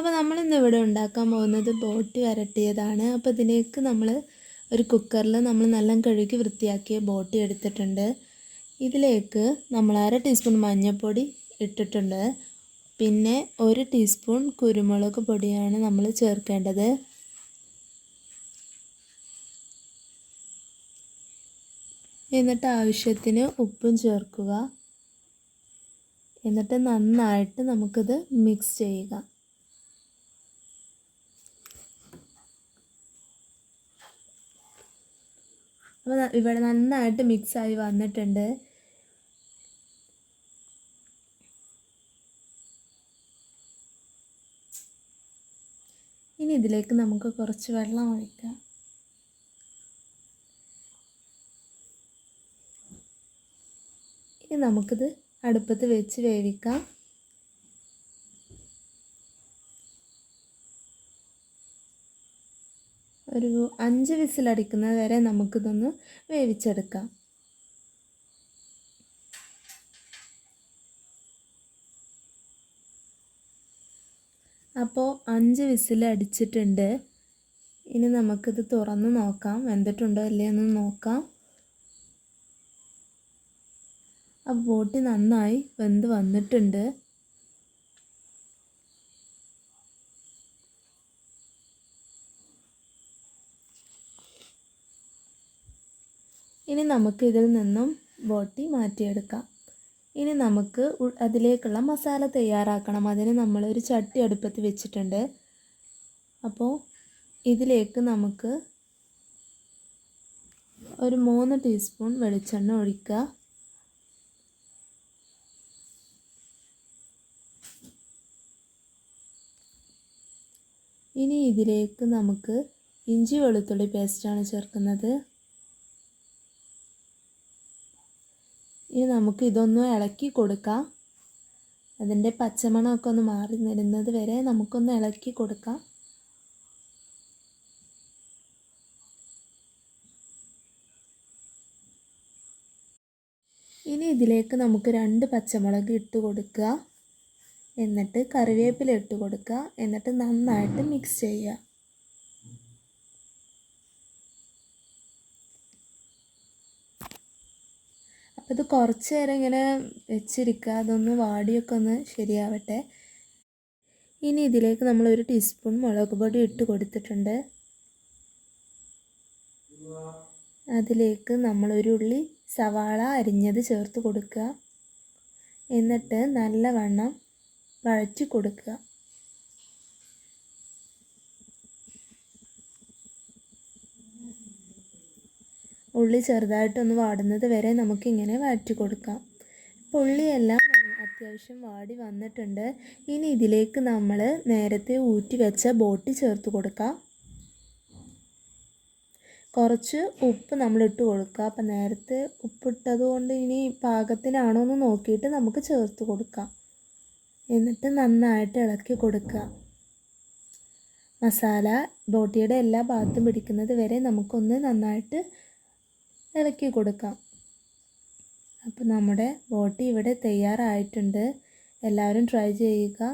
അപ്പോൾ നമ്മളിന്ന് ഇവിടെ ഉണ്ടാക്കാൻ പോകുന്നത് ബോട്ടി വരട്ടിയതാണ്. അപ്പോൾ ഇതിലേക്ക് നമ്മൾ ഒരു കുക്കറിൽ നമ്മൾ നല്ല കഴുകി വൃത്തിയാക്കിയ ബോട്ടി എടുത്തിട്ടുണ്ട്. ഇതിലേക്ക് നമ്മൾ 1/2 ടീസ്പൂൺ മഞ്ഞൾപ്പൊടി ഇട്ടിട്ടുണ്ട്. പിന്നെ 1 ടീസ്പൂൺ കുരുമുളക് പൊടിയാണ് നമ്മൾ ചേർക്കേണ്ടത്. എന്നിട്ട് ആവശ്യത്തിന് ഉപ്പും ചേർക്കുക. എന്നിട്ട് നന്നായിട്ട് നമുക്കിത് മിക്സ് ചെയ്യുക. അപ്പോൾ ഇവിടെ നന്നായിട്ട് മിക്സായി വന്നിട്ടുണ്ട്. ഇനി ഇതിലേക്ക് നമുക്ക് കുറച്ച് വെള്ളം ഒഴിക്കാം. ഇനി നമുക്കിത് അടുപ്പത്ത് വെച്ച് വേവിക്കാം. ഒരു 5 വിസിലടിക്കുന്നത് വരെ നമുക്കിതൊന്ന് വേവിച്ചെടുക്കാം. അപ്പോൾ 5 വിസിൽ അടിച്ചിട്ടുണ്ട്. ഇനി നമുക്കിത് തുറന്ന് നോക്കാം, വെന്തിട്ടുണ്ടോ ഇല്ലേ എന്ന് നോക്കാം. ആ ബോട്ടി നന്നായി വെന്ത് വന്നിട്ടുണ്ട്. ഇനി നമുക്ക് ഇതിൽ നിന്നും ബോട്ടി മാറ്റിയെടുക്കാം. ഇനി നമുക്ക് അതിലേക്കുള്ള മസാല തയ്യാറാക്കണം. അതിന് നമ്മളൊരു ചട്ടി അടുപ്പത്ത് വെച്ചിട്ടുണ്ട്. അപ്പോൾ ഇതിലേക്ക് നമുക്ക് ഒരു 3 ടീസ്പൂൺ വെളിച്ചെണ്ണ ഒഴിക്കുക. ഇനി ഇതിലേക്ക് നമുക്ക് ഇഞ്ചി വെളുത്തുള്ളി പേസ്റ്റാണ് ചേർക്കുന്നത്. ഇനി നമുക്ക് ഇതൊന്ന് ഇളക്കി കൊടുക്കാം. അതിൻ്റെ പച്ചമണമൊക്കെ ഒന്ന് മാറി വരുന്നത് വരെ നമുക്കൊന്ന് ഇളക്കി കൊടുക്കാം. ഇനി ഇതിലേക്ക് നമുക്ക് 2 പച്ചമുളക് ഇട്ട് കൊടുക്കുക. എന്നിട്ട് കറിവേപ്പില ഇട്ട് കൊടുക്കുക. എന്നിട്ട് നന്നായിട്ട് മിക്സ് ചെയ്യുക. അപ്പോൾ ഇത് കുറച്ച് നേരം ഇങ്ങനെ വെച്ചിരിക്കുക. അതൊന്ന് വാടിയൊക്കെ ഒന്ന് ശരിയാവട്ടെ. ഇനി ഇതിലേക്ക് നമ്മൾ 1 ടീസ്പൂൺ മുളക് പൊടി ഇട്ട് കൊടുത്തിട്ടുണ്ട്. അതിലേക്ക് നമ്മൾ ഒരു ഉള്ളി സവാള അരിഞ്ഞത് ചേർത്ത് കൊടുക്കുക. എന്നിട്ട് നല്ലവണ്ണം വഴറ്റി കൊടുക്കുക. ഉള്ളി ചെറുതായിട്ടൊന്ന് വാടുന്നത് വരെ നമുക്കിങ്ങനെ വഴറ്റി കൊടുക്കാം. ഉള്ളിയെല്ലാം അത്യാവശ്യം വാടി വന്നിട്ടുണ്ട്. ഇനി ഇതിലേക്ക് നമ്മൾ നേരത്തെ ഊറ്റി വെച്ച ബോട്ടി ചേർത്ത് കൊടുക്കാം. കുറച്ച് ഉപ്പ് നമ്മൾ ഇട്ട് കൊടുക്കുക. അപ്പം നേരത്തെ ഉപ്പിട്ടത് കൊണ്ട് ഇനി പാകത്തിനാണോ എന്ന് നോക്കിയിട്ട് നമുക്ക് ചേർത്ത് കൊടുക്കാം. എന്നിട്ട് നന്നായിട്ട് ഇളക്കി കൊടുക്കുക. മസാല ബോട്ടിയുടെ എല്ലാ ഭാഗത്തും പിടിക്കുന്നത് വരെ നമുക്കൊന്ന് നന്നായിട്ട് ഇളക്കി കൊടുക്കാം. അപ്പോൾ നമ്മുടെ ബോട്ടി ഇവിടെ തയ്യാറായിട്ടുണ്ട്. എല്ലാവരും ട്രൈ ചെയ്യുക.